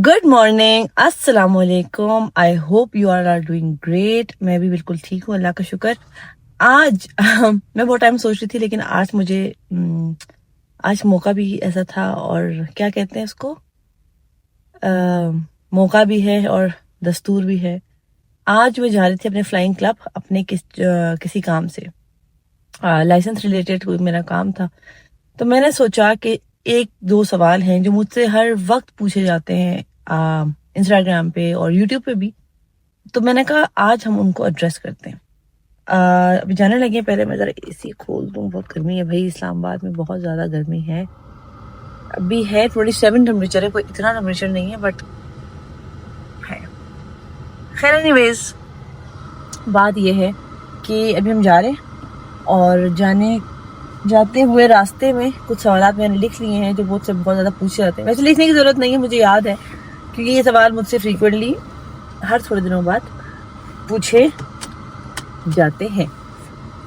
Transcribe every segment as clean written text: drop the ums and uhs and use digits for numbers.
Good morning, अस्सलाम वालेकुम। I hope you are doing great. मैं भी बिल्कुल ठीक हूँ, अल्लाह का शुक्र। आज मैं बहुत टाइम सोच रही थी, लेकिन आज मुझे आज मौका भी ऐसा था, और क्या कहते हैं उसको, मौका भी है और दस्तूर भी है। आज मैं जा रही थी अपने फ्लाइंग क्लब अपने किसी काम से, लाइसेंस रिलेटेड कोई मेरा काम था। तो मैंने सोचा कि एक दो सवाल हैं जो मुझसे हर वक्त पूछे जाते हैं इंस्टाग्राम पे और यूट्यूब पे भी। तो मैंने कहा आज हम उनको एड्रेस करते हैं। अभी जाने लगे। पहले मैं ज़रा एसी खोल दूँ, बहुत गर्मी है भाई, इस्लामाबाद में बहुत ज़्यादा गर्मी है। अभी है 27 टेम्परेचर है, कोई इतना टेम्परेचर नहीं है बट है। खैर एनीवेज, बात यह है कि अभी हम जा रहे हैं और जाते हुए रास्ते में कुछ सवाल मैंने लिख लिए हैं जो मुझसे बहुत ज़्यादा पूछे जाते हैं। वैसे लिखने की ज़रूरत नहीं है, मुझे याद है, क्योंकि ये सवाल मुझसे फ्रीक्वेंटली हर थोड़े दिनों बाद पूछे जाते हैं।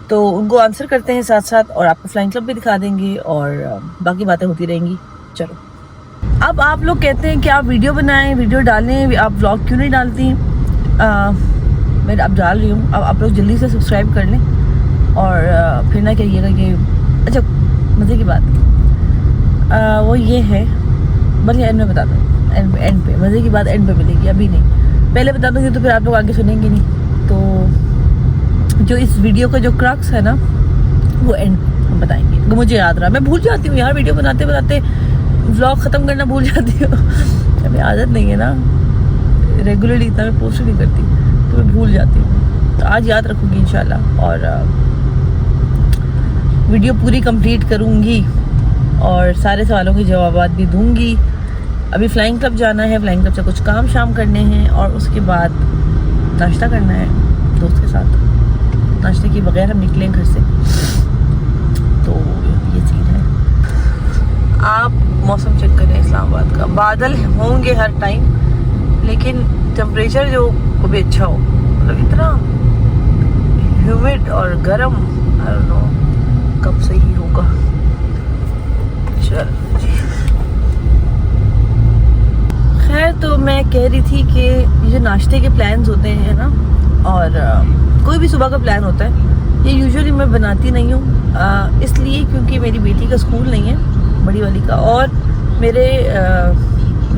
तो उनको आंसर करते हैं साथ साथ, और आपको फ्लाइंग क्लब भी दिखा देंगे और बाकी बातें होती रहेंगी। चलो, अब आप लोग कहते हैं कि आप वीडियो बनाएं, वीडियो डालें, आप व्लॉग क्यों नहीं डालती? मैं अब डाल रही हूँ। अब आप लोग जल्दी से सब्सक्राइब कर लें और फिर ना कहिएगा कि अच्छा। मज़े की बात वो ये है, बल्कि एंड में बता दूँ, एंड पे मज़े की बात एंड पे मिलेगी, अभी नहीं। पहले बता दूँगी तो फिर आप लोग आगे सुनेंगे नहीं। तो जो इस वीडियो का जो क्रक्स है ना, वो एंड हम बताएंगे। तो मुझे याद रहा, मैं भूल जाती हूँ यार, वीडियो बनाते बनाते व्लॉग ख़त्म करना भूल जाती हूँ। हमें आदत नहीं है ना, रेगुलरली इतना मैं पोस्ट नहीं करती, तो मैं भूल जाती हूँ। तो आज याद रखूँगी इंशाल्लाह, और वीडियो पूरी कंप्लीट करूँगी और सारे सवालों के जवाब भी दूँगी। अभी फ्लाइंग क्लब जाना है, फ्लाइंग क्लब से कुछ काम शाम करने हैं, और उसके बाद नाश्ता करना है दोस्त के साथ। नाश्ते के बगैर हम निकलें घर से, तो ये सीन है। आप मौसम चेक करें इस्लामाबाद का, बादल होंगे हर टाइम, लेकिन टेम्परेचर जो कभी अच्छा हो, मतलब इतना ह्यूमिड और गर्म, आई डोंट नो कब सही होगा। चल खैर, तो मैं कह रही थी कि ये जो नाश्ते के प्लान्स होते हैं ना, और कोई भी सुबह का प्लान होता है, ये यूजुअली मैं बनाती नहीं हूँ, इसलिए क्योंकि मेरी बेटी का स्कूल नहीं है, बड़ी वाली का, और मेरे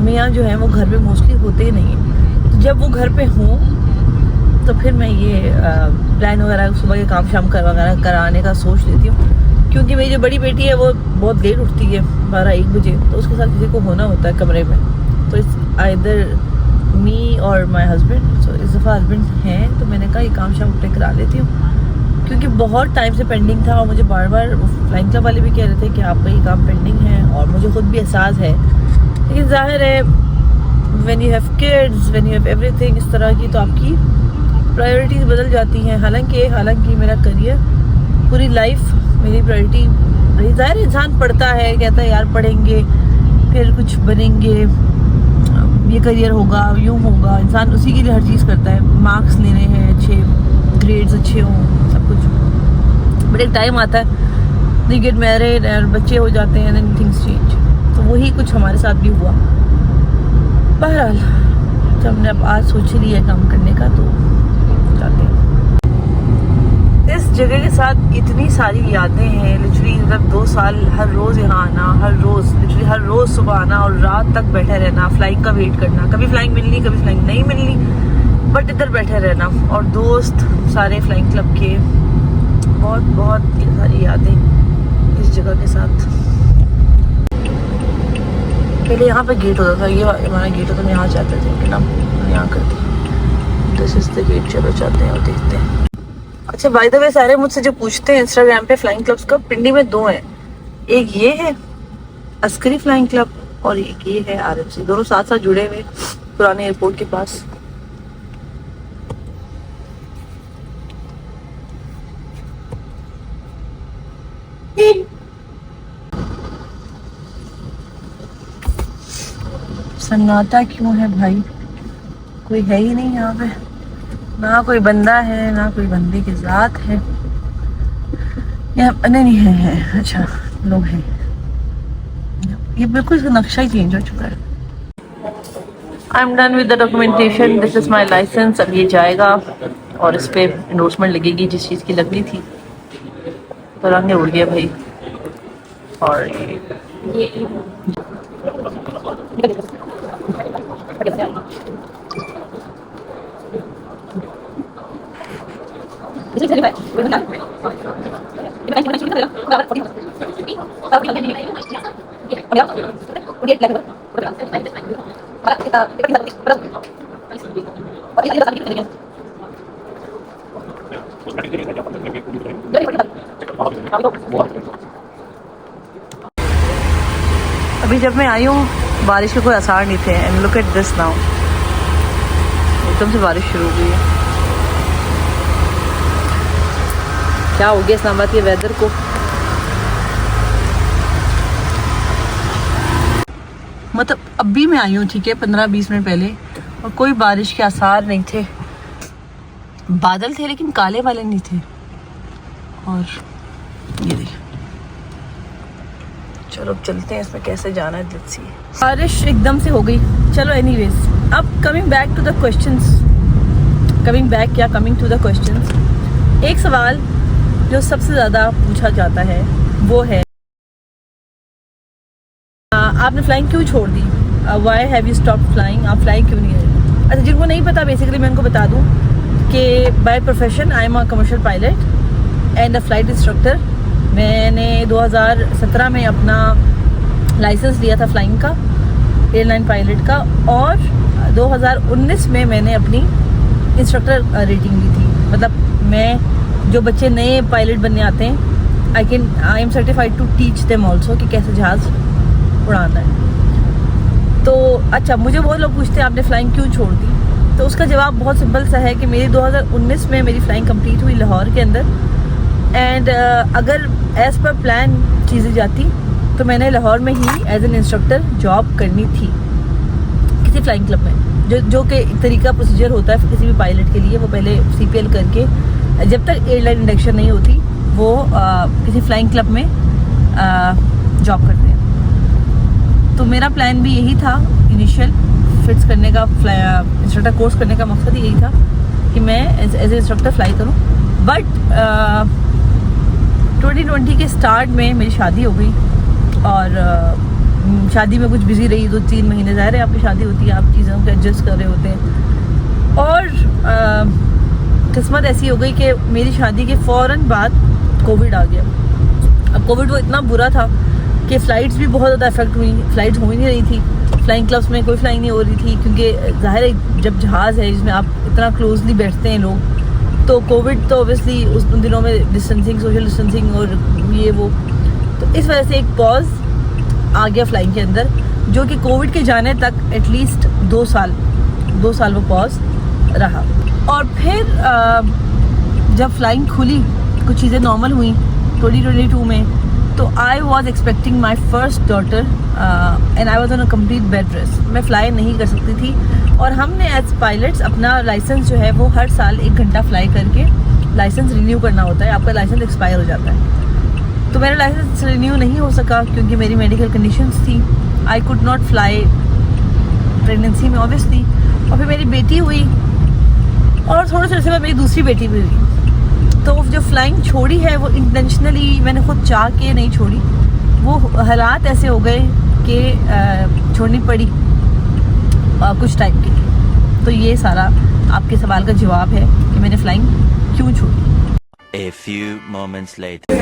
मियाँ जो हैं वो घर पे मोस्टली होते ही नहीं हैं। तो जब वो घर पे हों तो फिर मैं ये प्लान वगैरह सुबह के काम शाम कराने का सोच लेती हूँ। क्योंकि मेरी जो बड़ी बेटी है वो बहुत लेट उठती है, 12-1 बजे, तो उसके साथ किसी को होना होता है कमरे में। तो इस आइदर मी और माय हस्बैंड, सो इस दफ़ा हस्बैंड हैं, तो मैंने कहा ये काम शाम अपने करा लेती हूँ, क्योंकि बहुत टाइम से पेंडिंग था। और मुझे बार बार फ्लाइंग क्लब वाले भी कह रहे थे कि आपका ये काम पेंडिंग है, और मुझे खुद भी एहसास है। लेकिन जाहिर है, when you have kids, when you have everything इस तरह की, तो आपकी प्रायोरिटीज़ बदल जाती हैं। हालांकि मेरा करियर, पूरी लाइफ मेरी प्रायोरिटी रही। ज़ाहिर इंसान पढ़ता है, कहता है यार पढ़ेंगे फिर कुछ बनेंगे, ये करियर होगा, यूँ होगा, इंसान उसी के लिए हर चीज़ करता है। मार्क्स लेने हैं, अच्छे ग्रेड्स अच्छे हों, सब कुछ। बट एक टाइम आता है, दे गेट मैरिड और बच्चे हो जाते हैं, देन थिंग्स चेंज। तो वही कुछ हमारे साथ भी हुआ। बहरहाल, जब हमने अब आज सोच लिया है काम करने का, तो जाते हैं। इस जगह के साथ इतनी सारी यादें हैं, लिटरली मतलब 2 साल हर रोज़ यहाँ आना, लिटरली हर रोज़ सुबह आना और रात तक बैठे रहना, फ्लाइंग का वेट करना। कभी फ्लाइंग मिलनी, कभी फ्लाइंग नहीं मिलनी, बट इधर बैठे रहना, और दोस्त सारे फ्लाइंग क्लब के, बहुत सारी यादें इस जगह के साथ। पहले यहाँ पे गेट होता था, ये हमारा गेट होता था, यहाँ जाते थे ना, यहाँ करते। This is the gate. चलो जाते हैं और देखते हैं। अच्छा, बाय द वे, सारे मुझसे जो पूछते हैं इंस्टाग्राम पे फ्लाइंग क्लब्स का, पिंडी में 2 हैं। एक ये है अस्करी फ्लाइंग क्लब, और एक ये है RFC। दोनों साथ साथ जुड़े हुए पुराने एयरपोर्ट के पास। सन्नाटा क्यों है भाई? कोई है ही नहीं यहाँ पे, ना कोई बंदा है, ना कोई बंदे की जात है यहाँ। नहीं है। अच्छा, लोग हैं। ये बिल्कुल नक्शा ही चेंज हो चुका है। I am done with the documentation, this is my licence. अब ये जाएगा और इस पर इंडोर्समेंट लगेगी जिस चीज़ की लगनी थी। तो रंग उड़ गया भाई। और अभी जब मैं आई हूँ बारिश के कोई आसार नहीं थे। And look at this now, एकदम से बारिश शुरू हो गई है। क्या हो गया इस्लामाबाद के वेदर को। मतलब अभी मैं आई हूँ, ठीक है, 15-20 मिनट पहले, और कोई बारिश के आसार नहीं थे। बादल थे लेकिन काले वाले नहीं थे। और ये देखिए, चलो अब चलते हैं, इसमें कैसे जाना है। Let's see. बारिश एकदम से हो गई। चलो एनीवेज, अब coming back to the questions, coming to the questions. एक सवाल जो सबसे ज़्यादा पूछा जाता है वो है, आपने फ्लाइंग क्यों छोड़ दी? Why have you stop flying? आप फ्लाई क्यों नहीं रहे? अच्छा, जिनको नहीं पता, बेसिकली मैं उनको बता दूं कि by profession I am a commercial pilot and a flight instructor. मैंने 2017 में अपना लाइसेंस लिया था फ्लाइंग का, एयरलाइन पायलट का, और 2019 में मैंने अपनी इंस्ट्रक्टर रेटिंग ली थी। मतलब मैं, जो बच्चे नए पायलट बनने आते हैं, I am certified to teach them also कि कैसे जहाज़ उड़ाना है। तो अच्छा, मुझे बहुत लोग पूछते हैं आपने फ़्लाइंग क्यों छोड़ दी? तो उसका जवाब बहुत सिंपल सा है कि मेरी 2019 में मेरी फ़्लाइंग कंप्लीट हुई लाहौर के अंदर। एंड अगर एज़ पर प्लान चीज़ें जाती तो मैंने लाहौर में ही एज एन इंस्ट्रक्टर जॉब करनी थी किसी फ़्लाइंग क्लब में। जो कि एक तरीका प्रोसीजर होता है किसी भी पायलट के लिए। वो पहले CPL करके, जब तक एयरलाइन इंडक्शन नहीं होती, वो किसी फ़्लाइंग क्लब में जॉब करते हैं। तो मेरा प्लान भी यही था इनिशियल, फिट्स करने का, इंस्ट्रक्टर कोर्स करने का मकसद यही था कि मैं एज ए इंस्ट्रक्टर फ्लाई करूं। बट 2020 के स्टार्ट में मेरी शादी हो गई, और शादी में कुछ बिजी रही 2-3 महीने। ज़ाहिर है आपकी शादी होती है, आप चीज़ों को एडजस्ट कर रहे होते हैं। और किस्मत ऐसी हो गई कि मेरी शादी के फ़ौरन बाद कोविड आ गया। अब कोविड वो इतना बुरा था कि फ़्लाइट्स भी बहुत ज़्यादा इफेक्ट हुई। फ़्लाइट्स हो ही नहीं रही थी, फ्लाइंग क्लब्स में कोई फ्लाइंग नहीं हो रही थी, क्योंकि ज़ाहिर है जब जहाज़ है जिसमें आप इतना क्लोजली बैठते हैं लोग, तो कोविड तो ऑब्वियसली उन दिनों में डिस्टेंसिंग, सोशल डिस्टेंसिंग और ये वो, तो इस वजह से एक पॉज आ गया फ्लाइंग के अंदर, जो कि कोविड के जाने तक एटलीस्ट 2 साल वो पॉज रहा। और फिर जब फ्लाइंग खुली, कुछ चीज़ें नॉर्मल हुई 2022 में, तो I was expecting my first daughter and I was on a complete bed rest. मैं फ्लाई नहीं कर सकती थी, और हमने एज पायलट्स अपना लाइसेंस जो है वो हर साल 1 घंटा फ्लाई करके लाइसेंस रिन्यू करना होता है। आपका लाइसेंस एक्सपायर हो जाता है। तो मेरा लाइसेंस रिन्यू नहीं हो सका क्योंकि मेरी मेडिकल कंडीशंस थी। I could not fly pregnancy में ऑब्वियसली। और फिर मेरी बेटी हुई, और थोड़े से बाद मेरी दूसरी बेटी भी हुई। तो जो फ्लाइंग छोड़ी है वो इंटेंशनली मैंने खुद चाह के नहीं छोड़ी, वो हालात ऐसे हो गए कि छोड़नी पड़ी कुछ टाइम के लिए। तो ये सारा आपके सवाल का जवाब है कि मैंने फ्लाइंग क्यों छोड़ी। A few moments later.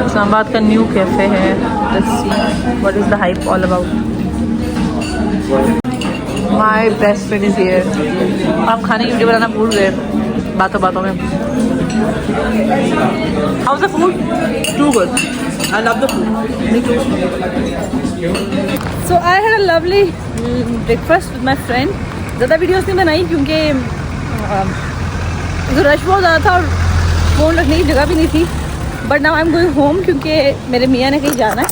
Islamabad का न्यू कैफ़े है। Let's see what is the hype all about. My best friend is here. आप खाने की वीडियो बनाना भूल गए बातों में। How's the food? Too good. I love the food. Me too. So I had a lovely breakfast with my friend. ज़्यादा videos नहीं बनाई क्योंकि रश बहुत ज़्यादा था और फ़ोन रखने की जगह भी नहीं थी। But now I am going home क्योंकि मेरे मियाँ ने कहीं जाना है,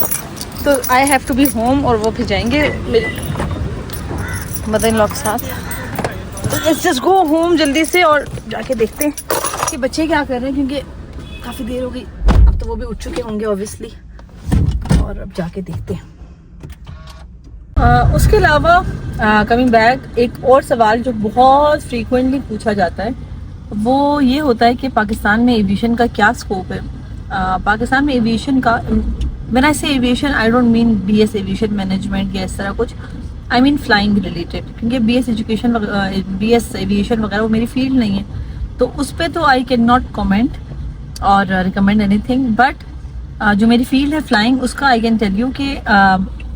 तो I have to be home. और वो फिर जाएंगे मेरे मदर इन लॉ के साथ। लेट्स जस्ट गो होम जल्दी से और जाके देखते हैं कि बच्चे क्या कर रहे हैं, क्योंकि काफ़ी देर हो गई। अब तो वो भी उठ चुके होंगे ऑब्वियसली, और अब जाके देखते हैं। उसके अलावा कमिंग बैक, एक और सवाल जो बहुत फ्रीक्वेंटली पूछा जाता है वो ये होता है कि पाकिस्तान में एविएशन का क्या स्कोप है। पाकिस्तान में एविएशन का, when I say aviation I don't mean BS aviation management या इस तरह कुछ, आई मीन फ्लाइंग रिलेटेड, क्योंकि बीएस एजुकेशन बीएस एविएशन वगैरह वो मेरी फील्ड नहीं है, तो उस पर तो आई कैन नॉट कमेंट और रिकमेंड एनीथिंग। बट जो मेरी फील्ड है फ्लाइंग, उसका आई कैन टेल यू कि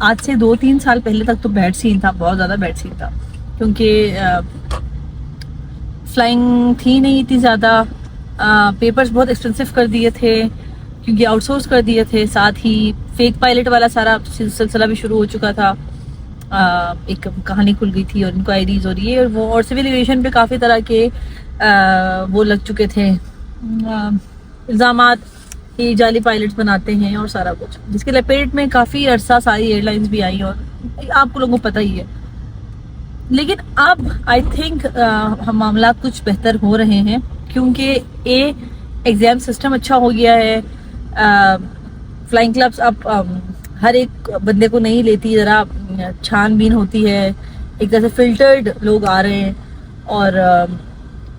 आज से 2-3 साल पहले तक तो बैड सीन था, बहुत ज़्यादा बैड सीन था, क्योंकि फ्लाइंग थी नहीं इतनी ज़्यादा, पेपर्स बहुत एक्सपेंसिव कर दिए थे क्योंकि आउटसोर्स कर दिए थे, साथ ही फेक पायलट वाला सारा सिलसिला भी शुरू हो चुका था। एक कहानी खुल गई थी और इंक्वायरीज और ये और वो, और सिविल एविएशन पे काफ़ी तरह के वो लग चुके थे इल्ज़ामात कि जाली पायलट्स बनाते हैं और सारा कुछ, जिसके लपेट में काफ़ी अरसा सारी एयरलाइंस भी आई और आपको लोगों को पता ही है। लेकिन अब आई थिंक हम मामला कुछ बेहतर हो रहे हैं, क्योंकि एग्ज़ाम सिस्टम अच्छा हो गया है। फ्लाइंग क्लब्स अब हर एक बंदे को नहीं लेती, ज़रा छानबीन होती है, एक तरह से फिल्टर्ड लोग आ रहे हैं। और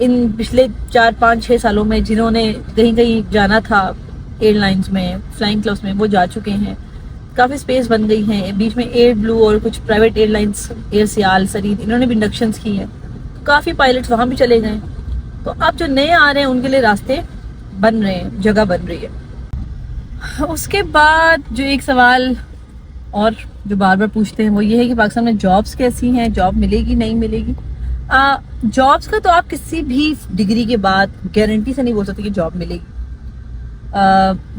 इन पिछले 4-5-6 सालों में जिन्होंने कहीं कहीं जाना था एयरलाइंस में, फ्लाइंग क्लब्स में, वो जा चुके हैं, काफ़ी स्पेस बन गई है। बीच में एयर ब्लू और कुछ प्राइवेट एयरलाइंस, एयर सियाल, सरीद, इन्होंने भी इंडक्शंस की हैं, तो काफ़ी पायलट्स वहाँ भी चले गए। तो अब जो नए आ रहे हैं उनके लिए रास्ते बन रहे हैं, जगह बन रही है। उसके बाद जो एक सवाल और जो बार बार पूछते हैं वो ये है कि पाकिस्तान में जॉब्स कैसी हैं, जॉब मिलेगी नहीं मिलेगी। जॉब्स का तो आप किसी भी डिग्री के बाद गारंटी से नहीं बोल सकते कि जॉब मिलेगी।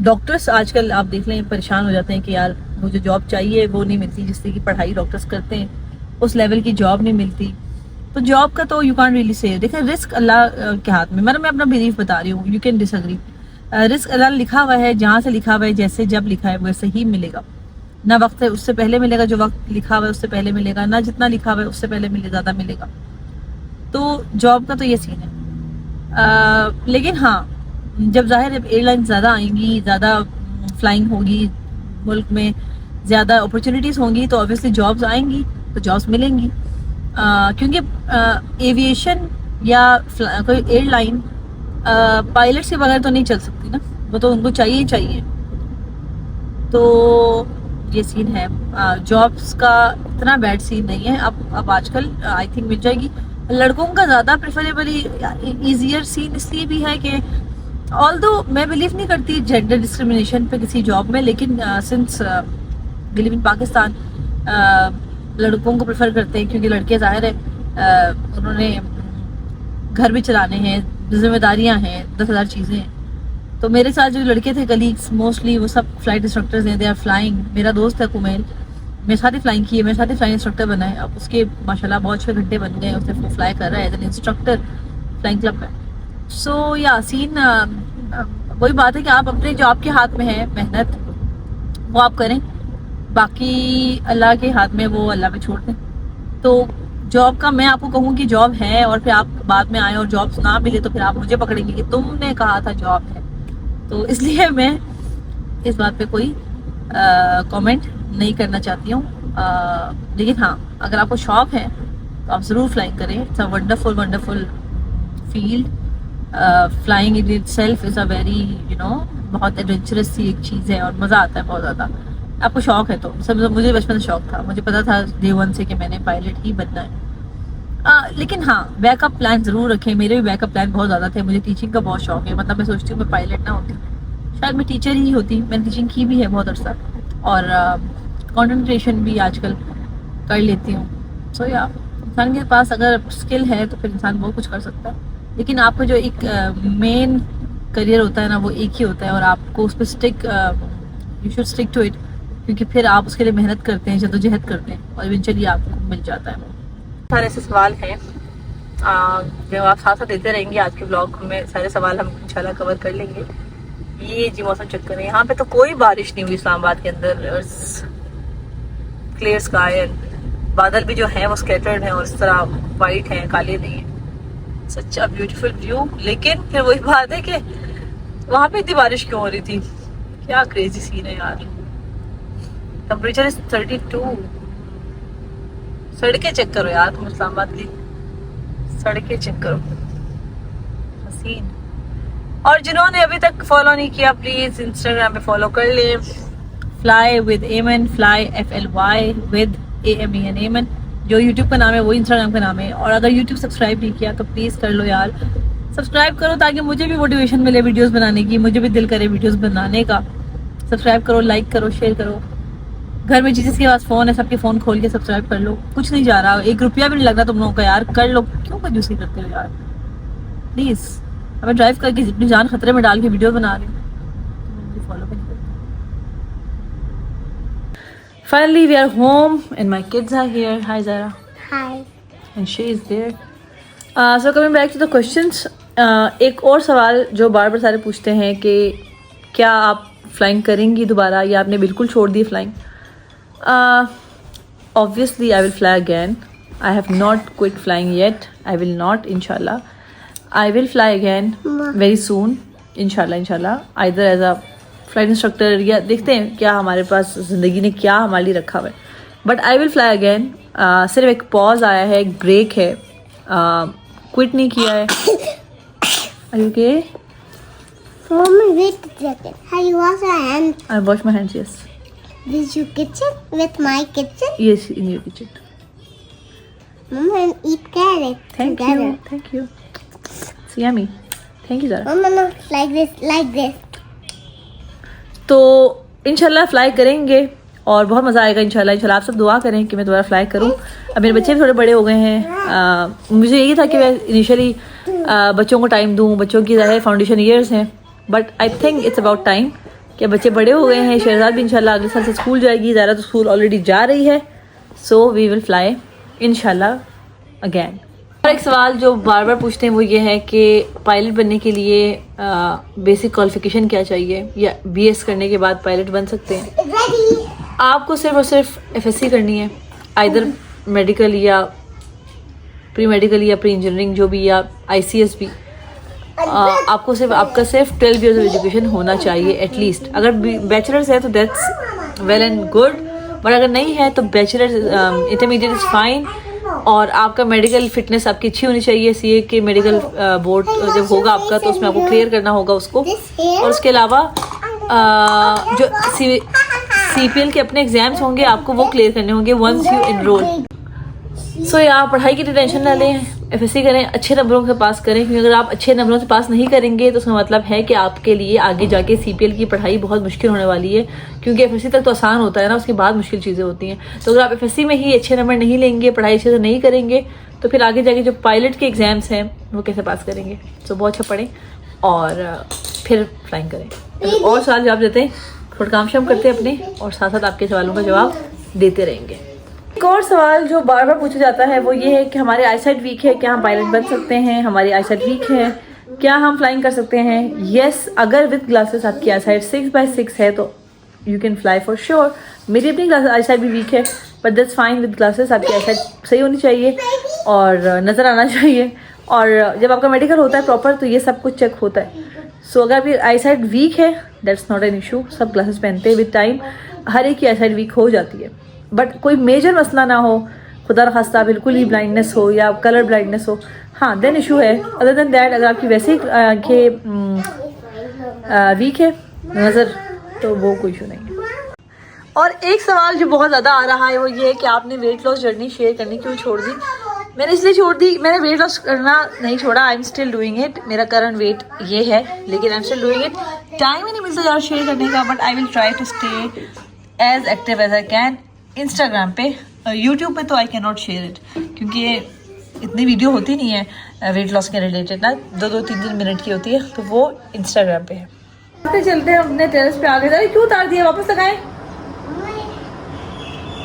डॉक्टर्स आजकल आप देख लें परेशान हो जाते हैं कि यार मुझे जॉब चाहिए, वो नहीं मिलती, जिससे की पढ़ाई डॉक्टर्स करते हैं उस लेवल की जॉब नहीं मिलती। तो जॉब का तो यू कांट रियली से, देखें रिस्क अल्लाह के हाथ में, मतलब मैं अपना बिलीफ बता रही हूँ, यू कैन डिसएग्री। रिस्क अल्लाह लिखा हुआ है, जहाँ से लिखा हुआ है, जैसे जब लिखा है वैसे ही मिलेगा। ना वक्त है उससे पहले मिलेगा, जो वक्त लिखा हुआ है उससे पहले मिलेगा, ना जितना लिखा हुआ है उससे पहले ज़्यादा मिलेगा। तो जॉब का तो ये सीन है। लेकिन हाँ, जब जाहिर है एयरलाइन ज़्यादा आएंगी, ज़्यादा फ्लाइंग होगी, मुल्क में ज़्यादा अपॉर्चुनिटीज़ होंगी, तो ऑब्वियसली जॉब्स आएंगी, तो जॉब्स मिलेंगी। क्योंकि एविएशन या कोई एयरलाइन पायलट्स के बगैर तो नहीं चल सकती ना, वो तो उनको चाहिए ही चाहिए। तो ये सीन है। जॉब्स का इतना बैड सीन नहीं है अब आजकल, आई थिंक मिल जाएगी। लड़कों का ज़्यादा प्रेफरेबली ईजियर सीन इसलिए भी है कि ऑल्दो मैं बिलीव नहीं करती जेंडर डिस्क्रिमिनेशन पे किसी जॉब में, लेकिन since we live in Pakistan, लड़कों को प्रेफर करते हैं, क्योंकि लड़के ज़ाहिर है उन्होंने घर भी चलाने हैं, जिम्मेदारियां हैं, 10,000 चीज़ें हैं। तो मेरे साथ जो लड़के थे कलीग्स, मोस्टली वो सब फ्लाइट इंस्ट्रक्टर्स हैं, दे आर फ्लाइंग। मेरा दोस्त है कुमेल, मेरे साथ ही फ्लाइंग की है, मेरे साथ ही फ्लाइंग इंस्ट्रक्टर बना है। अब उसके माशाल्लाह बहुत 6 घंटे बन गए, उसने वो फ्लाई कर रहा है as an instructor flying club में। सो या सीन वही बात है कि आप अपने जो आपके हाथ में है मेहनत वो आप करें, बाकी अल्लाह के हाथ में, वो अल्लाह पे छोड़ दें। तो जॉब का मैं आपको कहूँ कि जॉब है और फिर आप बाद में आए और जॉब ना मिले तो फिर आप मुझे पकड़ेंगे कि तुमने कहा था जॉब है। तो इसलिए मैं इस बात पे कोई कमेंट नहीं करना चाहती हूँ। लेकिन हाँ, अगर आपको शौक है तो आप ज़रूर फ्लाइंग करें। It's a wonderful field. Flying in itself is a very बहुत एडवेंचरस सी एक चीज़ है और मज़ा आता है बहुत ज़्यादा। आपको शौक है तो सब, मुझे बचपन से शौक था, मुझे पता था डे 1 से कि मैंने पायलट ही बनना है। लेकिन हाँ, बैकअप प्लान ज़रूर रखें। मेरे भी बैकअप प्लान बहुत ज़्यादा थे। मुझे टीचिंग का बहुत शौक है, मतलब मैं सोचती हूँ मैं पायलट ना होती, शायद मैं टीचर ही होती। मैंने टीचिंग की भी है बहुत अर्सा और कंसंट्रेशन भी आजकल कर लेती हूँ। सो या इंसान के पास अगर स्किल है तो फिर इंसान बहुत कुछ कर सकता है। लेकिन आपका जो एक मेन करियर होता है ना, वो एक ही होता है और आपको उस पर you should stick to it, क्योंकि फिर आप उसके लिए मेहनत करते हैं, जद्दोजहद करते हैं और इवेंचुअली आपको मिल जाता है। सारे ऐसे सवाल हैं जो आप साथ साथ देते रहेंगे। आज के ब्लॉग में सारे सवाल हम इंशाल्लाह कवर कर लेंगे। ये जी मौसम चेक करें, यहाँ पे तो कोई बारिश नहीं हुई इस्लामाबाद के अंदर, क्लियर स्काई है, बादल भी जो है वो स्कैटर्ड है और इस तरह वाइट है, काले नहीं है। सच अ ब्यूटीफुल व्यू। लेकिन फिर वही बात है कि वहाँ पे इतनी बारिश क्यों हो रही थी, क्या क्रेजी सीन है यार। टेम्परेचर इज 32, सड़कें चेक करो यार, तुम इस्लामाबाद की सड़कें चेक करो, हसीन। और जिन्होंने अभी तक फॉलो नहीं किया प्लीज इंस्टाग्राम पे फॉलो कर ले, फ्लाई विद एमन, फ्लाई FLY विद AMEN, एमन जो यूट्यूब का नाम है वो इंस्टाग्राम का नाम है। और अगर यूट्यूब सब्सक्राइब नहीं किया तो प्लीज कर लो यार, सब्सक्राइब करो ताकि मुझे भी मोटिवेशन मिले वीडियोस बनाने की, मुझे भी दिल करे वीडियोस बनाने का। सब्सक्राइब करो, लाइक करो, शेयर करो। घर में जिसके पास फोन है सबके फोन खोल के सब्सक्राइब कर लो, कुछ नहीं जा रहा, 1 रुपया भी नहीं लग रहा तुम लोगों का यार, कर लो, क्यों कंजूसी करते हो यार प्लीज। अब ड्राइव करके अपनी जान खतरे में डाल के वीडियो बना रही हूँ, फॉलो भी नहीं करते। Finally we are home and my kids are here. Hi Zara. Hi. And she is there. So coming back to the questions, एक और सवाल जो बार बार सारे पूछते हैं कि क्या आप फ्लाइंग करेंगी दोबारा या आपने बिल्कुल छोड़ दी flying. Obviously I will fly again. I have not quit flying yet. I will not, inshallah. I will fly again very soon, inshallah. Either as a flight instructor या देखते हैं क्या हमारे पास ज़िंदगी ने क्या हमारे लिए रखा हुआ है, but I will fly again. सिर्फ एक पॉज आया है, एक ब्रेक है, क्विट नहीं किया है। Are you okay? Mommy, wait a second. How you wash your hands? I wash my hands, yes. With your kitchen? With my kitchen? Yes, in your kitchen. Mama, and eat carrot Thank together. you. Thank you. It's yummy. Thank you, Zara. Mama, no, like this. तो इंशाल्लाह fly करेंगे और बहुत मज़ा आएगा इंशाल्लाह। आप सब दुआ करें कि मैं दोबारा फ्लाई करूं। अब मेरे बच्चे भी थोड़े बड़े हो गए हैं। मुझे यही था कि मैं इनिशियली बच्चों को टाइम दूं, बच्चों की ज़ाहिर फाउंडेशन ईयर्स हैं, but I think it's about time कि बच्चे बड़े हो गए हैं। शहजाद भी इंशाल्लाह अगले साल से स्कूल जाएगी, ज़ारा तो स्कूल ऑलरेडी जा रही है। सो वी विल फ्लाई इंशाल्लाह अगैन। और एक सवाल जो बार बार पूछते हैं वो ये है कि पायलट बनने के लिए बेसिक क्वालिफिकेशन क्या चाहिए, या BS करने के बाद पायलट बन सकते हैं। Ready? आपको सिर्फ और सिर्फ FSC करनी है, आइदर मेडिकल या प्री मेडिकल या प्री इंजीनियरिंग जो भी, या ICS भी। आपका सिर्फ 12 ईयर्स ऑफ एजुकेशन होना चाहिए एटलीस्ट। अगर बैचलर्स है तो that's well and good, but अगर नहीं है तो बैचलर इंटरमीडिएट इज फाइन। और आपका मेडिकल फिटनेस आपकी अच्छी होनी चाहिए। CA के मेडिकल बोर्ड जब होगा आपका तो उसमें आपको क्लियर करना होगा उसको। और उसके अलावा जो CPL के अपने एग्जाम्स होंगे आपको वो क्लियर करने होंगे वंस यू एनरोल। सो यार पढ़ाई की टेंशन ना लें, FSC करें, अच्छे नंबरों से पास करें, क्योंकि अगर आप अच्छे नंबरों से पास नहीं करेंगे तो उसका मतलब है कि आपके लिए आगे जाके CPL की पढ़ाई बहुत मुश्किल होने वाली है। क्योंकि FSC तक तो आसान होता है ना, उसके बाद मुश्किल चीज़ें होती हैं। तो अगर आप FSC में ही अच्छे नंबर नहीं लेंगे, पढ़ाई अच्छे से नहीं करेंगे, तो फिर आगे जाके जो पायलट के एग्जाम्स हैं वो कैसे पास करेंगे। तो बहुत अच्छा पढ़ें और फिर फ्लाइंग करें। और सवाल जवाब देते हैं, थोड़ा काम शाम करते हैं अपने, और साथ साथ आपके सवालों का जवाब देते रहेंगे। एक और सवाल जो बार बार पूछा जाता है वो ये है कि हमारे आईसाइट वीक है, क्या हम पायलट बन सकते हैं। हमारी आईसाइट वीक है, क्या हम फ्लाइंग कर सकते हैं। यस, अगर विद ग्लासेस आपकी आईसाइट 6/6 है तो you can fly for sure. मेरी अपनी आईसाइट भी वीक है, but that's fine. With glasses आपकी आईसाइट सही होनी चाहिए और नज़र आना चाहिए। और जब आपका मेडिकल होता है प्रॉपर तो ये सब कुछ चेक होता है। सो अगर आपकी आईसाइट वीक है दैट्स नॉट एन इशू। सब ग्लासेस पहनते हैं, विद टाइम हर एक की आईसाइट वीक हो जाती है, बट कोई मेजर मसला ना हो, खुदा न खास्ता बिल्कुल ही ब्लाइंडनेस हो या कलर ब्लाइंडनेस हो, हाँ देन इशू है। अदर देन दैट अगर आपकी वैसे ही आंखें वीक है नज़र, तो वो कोई इशू नहीं है। और एक सवाल जो बहुत ज़्यादा आ रहा है वो ये है कि आपने वेट लॉस जर्नी शेयर करनी क्यों छोड़ दी। मैंने इसलिए छोड़ दी, मैंने वेट लॉस करना नहीं छोड़ा, I am still doing it. मेरा करंट वेट ये है, लेकिन I am still doing it. Time ही नहीं मिलता ज़्यादा शेयर करने का, but I will try to stay as active as I can. Instagram पे, यूट्यूब पे तो I can not share it, क्योंकि इतनी वीडियो होती नहीं है वेट लॉस के रिलेटेड ना, 2-3 मिनट की होती है, तो वो इंस्टाग्राम पे है। चलते हैं अपने टेरेस पे आगे। जरा क्यों उतार दिया, वापस लगाए,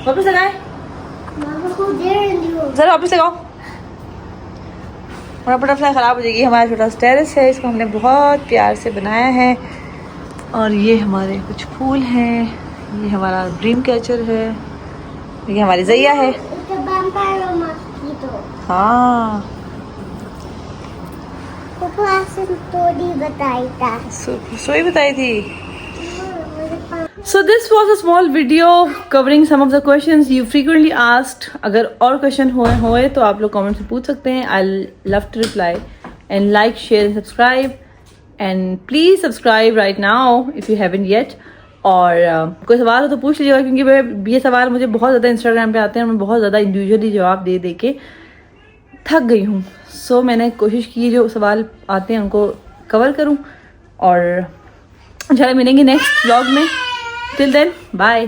वापस लगाए, जरा वापस लगाओ, हमारा बटरफ्लाई ख़राब हो जाएगी। हमारा छोटा सा टेरेस है, इसको हमने बहुत प्यार से बनाया है। और ये हमारे कुछ फूल हैं, ये हमारा ड्रीम कैचर है, ये हमारी ज़ैया है। हाँ स्टोरी बताई था, सोई बताई थी। So this was a small video covering some of the questions you frequently asked. अगर और क्वेश्चन होए तो आप लोग कमेंट से पूछ सकते हैं. I'll love to reply. And like, share and subscribe. And please subscribe right now if you haven't yet. और कोई सवाल हो तो पूछ लीजिएगा, क्योंकि ये सवाल मुझे बहुत ज़्यादा इंस्टाग्राम पे आते हैं और मैं बहुत ज़्यादा इंडिविजुअली जवाब दे दे के थक गई हूँ. सो मैंने कोशिश की जो सवाल आते हैं उनको कवर करूँ. और इंशाल्लाह मिलेंगे नेक्स्ट व्लॉग में. Till then bye.